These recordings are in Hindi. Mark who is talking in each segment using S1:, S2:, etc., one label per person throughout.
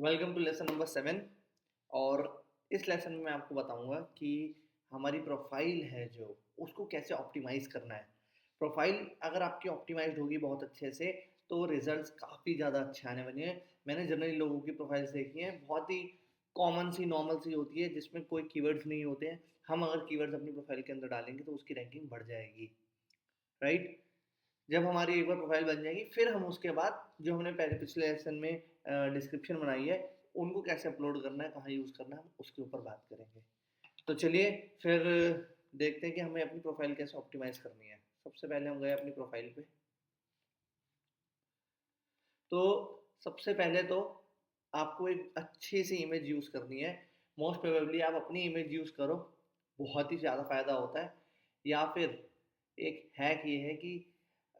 S1: Welcome to lesson number 7। और इस लेसन में मैं आपको बताऊंगा कि हमारी प्रोफाइल है जो उसको कैसे ऑप्टिमाइज़ करना है। प्रोफाइल अगर आपकी ऑप्टिमाइज्ड होगी बहुत अच्छे से तो रिजल्ट्स काफ़ी ज़्यादा अच्छे आने वाले हैं। मैंने जनरली लोगों की प्रोफाइल्स देखी हैं, बहुत ही कॉमन सी नॉर्मल सी होती है जिसमें कोई कीवर्ड्स नहीं होते हैं। हम अगर कीवर्ड्स अपनी प्रोफाइल के अंदर डालेंगे तो उसकी रैंकिंग बढ़ जाएगी, राइट। जब हमारी एक बार प्रोफाइल बन जाएगी फिर हम उसके बाद जो हमने पहले पिछले लेसन में डिस्क्रिप्शन बनाई है उनको कैसे अपलोड करना है, कहाँ यूज़ करना है, हम उसके ऊपर बात करेंगे। तो चलिए फिर देखते हैं कि हमें अपनी प्रोफाइल कैसे ऑप्टिमाइज़ करनी है। सबसे पहले हम गए अपनी प्रोफाइल पे। तो सबसे पहले तो आपको एक अच्छी सी इमेज यूज़ करनी है। मोस्ट प्रोबेबली आप अपनी इमेज यूज़ करो, बहुत ही ज़्यादा फ़ायदा होता है। या फिर एक हैक ये है कि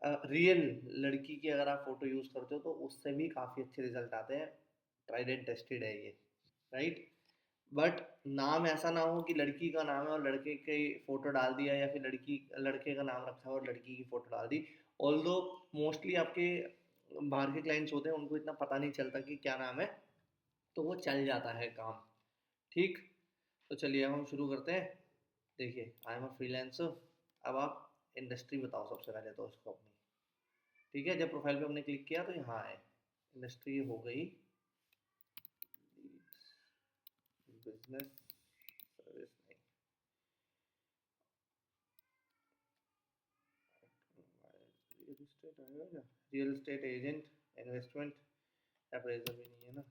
S1: रियल लड़की की अगर आप फ़ोटो यूज़ करते हो तो उससे भी काफ़ी अच्छे रिजल्ट आते हैं। ट्राइड एंड टेस्टेड है ये, राइट। बट नाम ऐसा ना हो कि लड़की का नाम है और लड़के की फ़ोटो डाल दिया, या फिर लड़की लड़के का नाम रखा है और लड़की की फ़ोटो डाल दी। ऑल्दो मोस्टली आपके बाहर के क्लाइंट्स होते हैं उनको इतना पता नहीं चलता कि क्या नाम है, तो वो चल जाता है काम, ठीक। तो चलिए अब हम शुरू करते हैं। देखिए आई एम अ फ्रीलांसर। अब आप इंडस्ट्री बताओ सबसे पहले तो उसको अपनी, ठीक है। जब प्रोफाइल पे हमने क्लिक किया तो यहाँ आए, इंडस्ट्री हो गई बिजनेस सर्विस, नहीं, रियल एस्टेट आएगा क्या, real estate agent investment appraiser भी नहीं है ना।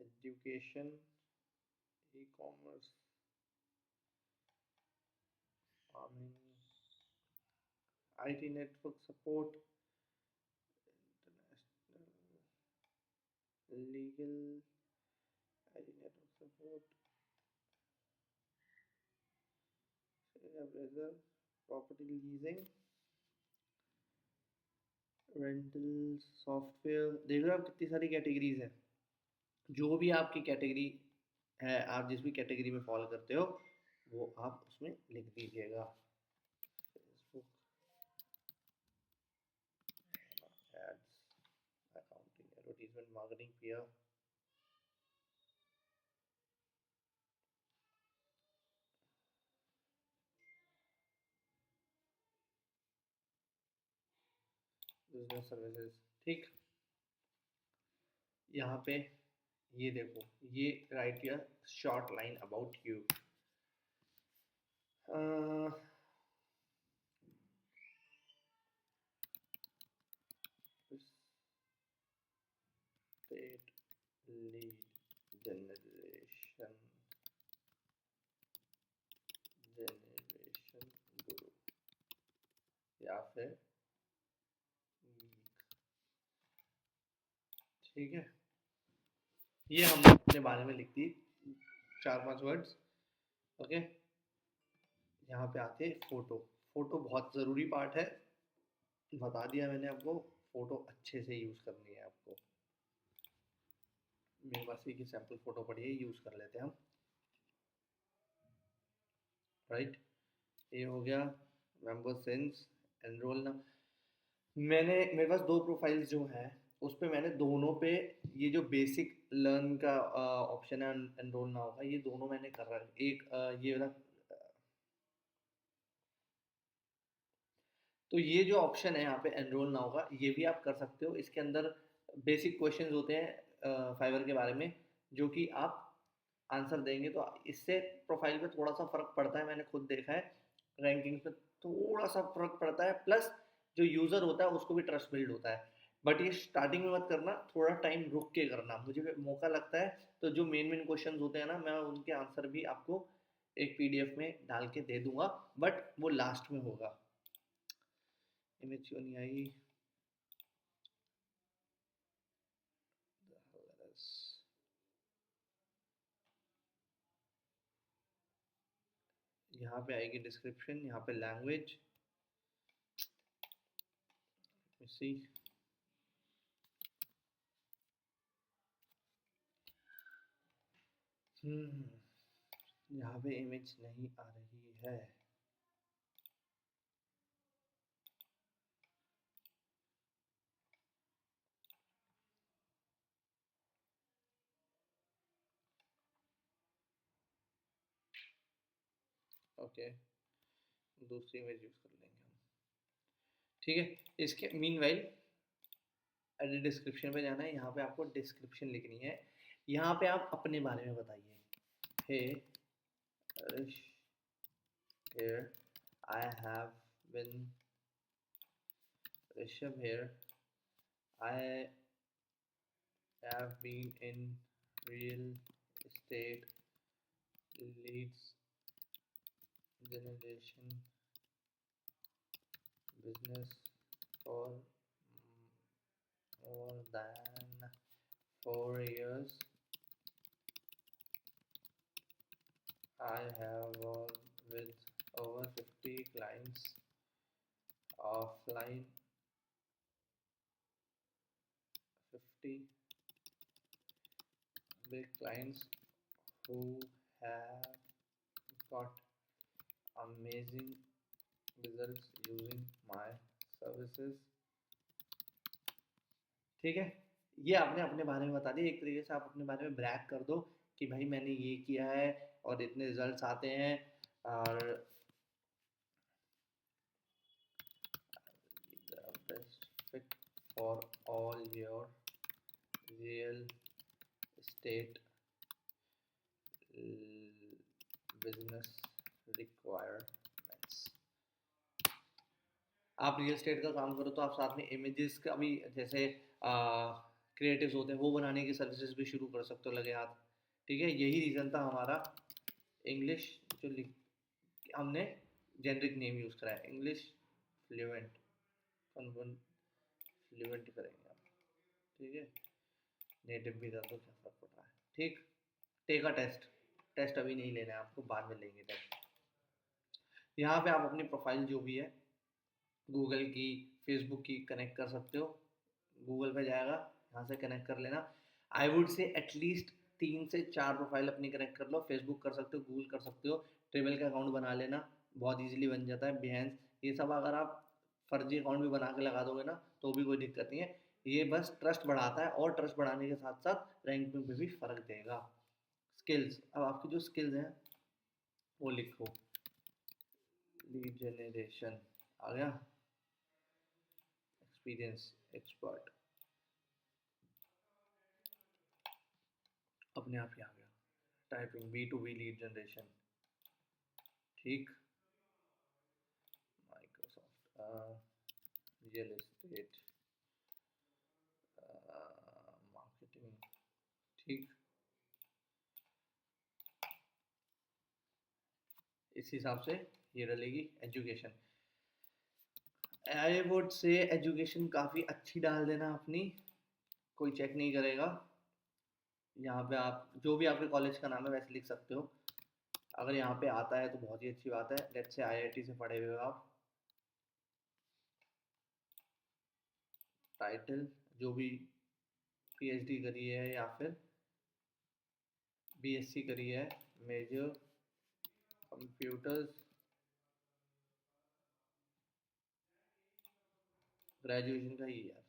S1: Education, e commerce, farming, IT network support, international legal, IT network support, appraiser, property leasing, rental, software. देख रहे हो आप कितनी सारी कैटेगरीज हैं। जो भी आपकी कैटेगरी है, आप जिस भी कैटेगरी में फॉलो करते हो वो आप उसमें लिख दीजिएगा। Facebook ads, accounting, advertisement, marketing, PR. Business services, ठीक। यहाँ पे ये देखो, ये राइट या short line about you. State lead generation, generation guru, या फिर ठीक है। ये हमने अपने बारे में लिख दी 4-5 वर्ड्स, ओके। यहाँ पे आते फोटो। फोटो बहुत ज़रूरी पार्ट है, बता दिया मैंने आपको। फोटो अच्छे से यूज़ करनी है आपको। मेरे पास एक ही सैम्पल फोटो पड़ी है, यूज़ कर लेते हैं हम, राइट। ये हो गया मेंबर सेंस, एनरोल ना। मेरे पास दो प्रोफाइल्स जो हैं उस पे मैंने दोनों पे ये जो बेसिक लर्न का ऑप्शन है, एनरोल ना होगा, ये दोनों मैंने कर रहा है। एक ये वाला, तो ये जो ऑप्शन है यहाँ पे एनरोल ना होगा, ये भी आप कर सकते हो। इसके अंदर बेसिक क्वेश्चंस होते हैं फाइवर के बारे में, जो कि आप आंसर देंगे तो इससे प्रोफाइल पे थोड़ा सा फर्क पड़ता है। मैंने खुद देखा है, रैंकिंग पे थोड़ा सा फर्क पड़ता है, प्लस जो यूज़र होता है उसको भी ट्रस्ट बिल्ड होता है। बट ये स्टार्टिंग में मत करना, थोड़ा टाइम रुक के करना। मुझे मौका लगता है तो जो मेन मेन क्वेश्चंस होते हैं ना, मैं उनके आंसर भी आपको एक पीडीएफ में डाल के दे दूंगा, बट वो लास्ट में होगा। इमेज क्यों नहीं आई? यहाँ पे आएगी डिस्क्रिप्शन, यहाँ पे लैंग्वेज, सी, यहाँ पे इमेज नहीं आ रही है। ओके, दूसरी इमेज यूज़ कर लेंगे हम। ठीक है, इसके मीनवाइल एडिट डिस्क्रिप्शन पे जाना है, यहाँ पे आपको डिस्क्रिप्शन लिखनी है, यहाँ पे आप अपने बारे में बताइए। हे Harish, here I have been Rishabh here. I have been in real estate leads generation business for more than 4 years. I have worked with over 50 clients offline, 50 big clients who have got amazing results using my services. ठीक है, ये आपने अपने बारे में बता दिया, एक तरीके से आप अपने बारे में ब्रैग कर दो कि भाई मैंने ये किया है और इतने रिजल्ट्स आते हैं, और the best fit for all your real estate business requirements. आप रियल एस्टेट का काम करो तो आप साथ में इमेजेस का भी, जैसे क्रिएटिव्स होते हैं वो बनाने की सर्विसेज भी शुरू कर सकते हो लगे हाथ। ठीक है, यही रीज़न था हमारा इंग्लिश जो हमने जेनरिक नेम यूज़ करा है, इंग्लिश फ्लुएंट, फ्लुएंट करेंगे आप। ठीक है, नेटिव भी कर दो, क्या फर्क पड़ रहा है। ठीक, टेक अ टेस्ट, टेस्ट अभी नहीं लेना है आपको, बाद में लेंगे टेस्ट। यहाँ पे आप अपनी प्रोफाइल जो भी है गूगल की, फेसबुक की कनेक्ट कर सकते हो, गूगल पे जाएगा, यहाँ से कनेक्ट कर लेना। आई वुड से एटलीस्ट 3 से 4 प्रोफाइल अपनी कनेक्ट कर लो, फेसबुक कर सकते हो, गूगल कर सकते हो, ट्रेवल का अकाउंट बना लेना, बहुत इजीली बन जाता है, बिहेंस, ये सब अगर आप फर्जी अकाउंट भी बना के लगा दोगे ना तो भी कोई दिक्कत नहीं है, ये बस ट्रस्ट बढ़ाता है, और ट्रस्ट बढ़ाने के साथ साथ रैंकिंग पे भी फ़र्क देगा। स्किल्स, अब आपकी जो स्किल्स हैं वो लिखो, लीड जनरेशन आ गया, एक्सपीरियंस एक्सपर्ट अपने आप ही आ गया, टाइपिंग B2B लीड जनरेशन, ठीक, माइक्रोसॉफ्ट रियल एस्टेट मार्केटिंग, ठीक, इस हिसाब से ये रहेगी education. I would say education काफ़ी अच्छी डाल देना अपनी, कोई चेक नहीं करेगा। यहाँ पे आप जो भी आपके कॉलेज का नाम है वैसे लिख सकते हो, अगर यहाँ पे आता है तो बहुत ही अच्छी बात है। लेट्स से IIT से पढ़े हुए हो आप, टाइटल जो भी PhD करी है या फिर BSc करी है, मेजर कंप्यूटर्स, ग्रेजुएशन का ही यार,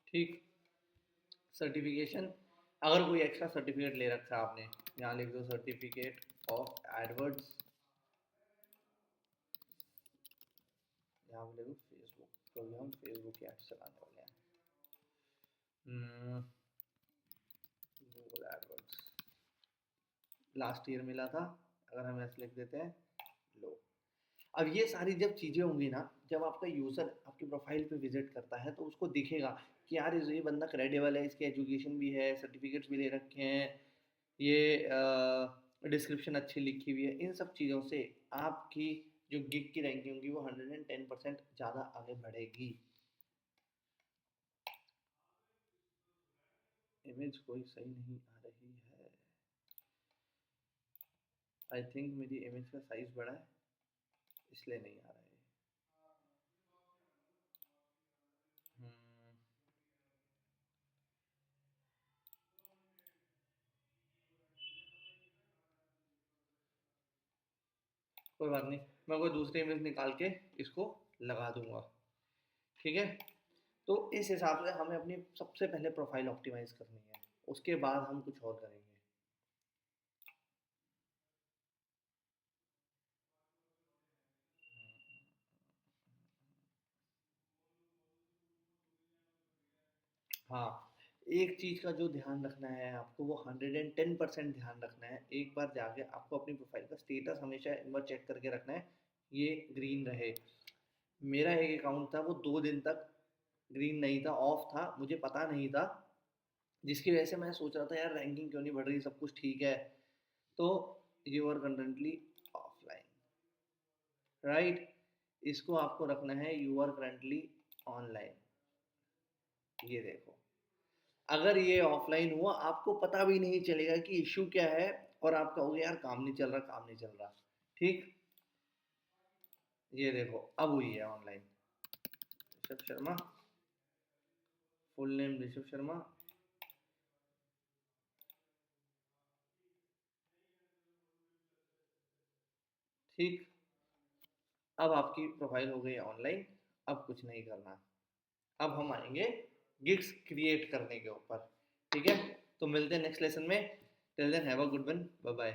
S1: ठीक। सर्टिफिकेशन, अगर कोई एक्स्ट्रा सर्टिफिकेट ले रखा है आपने, यहाँ लिख दो सर्टिफिकेट ऑफ एडवर्ड्स, यहाँ पे लिखो फेसबुक, क्योंकि हम फेसबुक की एड्स चलाने वाले हैं। गूगल एडवर्ड्स लास्ट ईयर मिला था, अगर हम ऐसे लिख देते हैं, लो। अब ये सारी जब चीज़ें होंगी ना, जब आपका यूज़र आपकी प्रोफाइल पे विजिट करता है तो उसको दिखेगा कि यार ये बंदा क्रेडिबल है, इसकी एजुकेशन भी है, सर्टिफिकेट्स भी ले रखे हैं, ये डिस्क्रिप्शन अच्छी लिखी हुई है, इन सब चीज़ों से आपकी जो गिग की रैंकिंग होगी वो 110% ज़्यादा आगे बढ़ेगी। इमेज कोई सही नहीं आ रही है, आई थिंक मेरी इमेज का साइज़ बड़ा है इसलिए नहीं आ रहा है। कोई बात नहीं, मैं कोई दूसरी इमेज निकाल के इसको लगा दूंगा। ठीक है, तो इस हिसाब से हमें अपनी सबसे पहले प्रोफाइल ऑप्टिमाइज करनी है, उसके बाद हम कुछ और करेंगे। हाँ, एक चीज़ का जो ध्यान रखना है आपको, वो 110% ध्यान रखना है। एक बार जाके आपको अपनी प्रोफाइल का स्टेटस हमेशा एक बार चेक करके रखना है, ये ग्रीन रहे। मेरा एक अकाउंट था, वो 2 दिन तक ग्रीन नहीं था, ऑफ था, मुझे पता नहीं था, जिसकी वजह से मैं सोच रहा था यार रैंकिंग क्यों नहीं बढ़ रही, सब कुछ ठीक है। तो you are currently offline, right. इसको आपको रखना है यू आर करंटली ऑनलाइन। ये देखो, अगर ये ऑफलाइन हुआ आपको पता भी नहीं चलेगा कि इशू क्या है, और आप कहोगे यार काम नहीं चल रहा, काम नहीं चल रहा। ठीक, ये देखो अब हुई है online. Rishabh Sharma, full name Rishabh Sharma. ठीक, अब आपकी प्रोफाइल हो गई ऑनलाइन। अब कुछ नहीं करना, अब हम आएंगे गिग्स क्रिएट करने के ऊपर। ठीक है, तो मिलते हैं नेक्स्ट लेसन में। Till then have a good one, bye bye.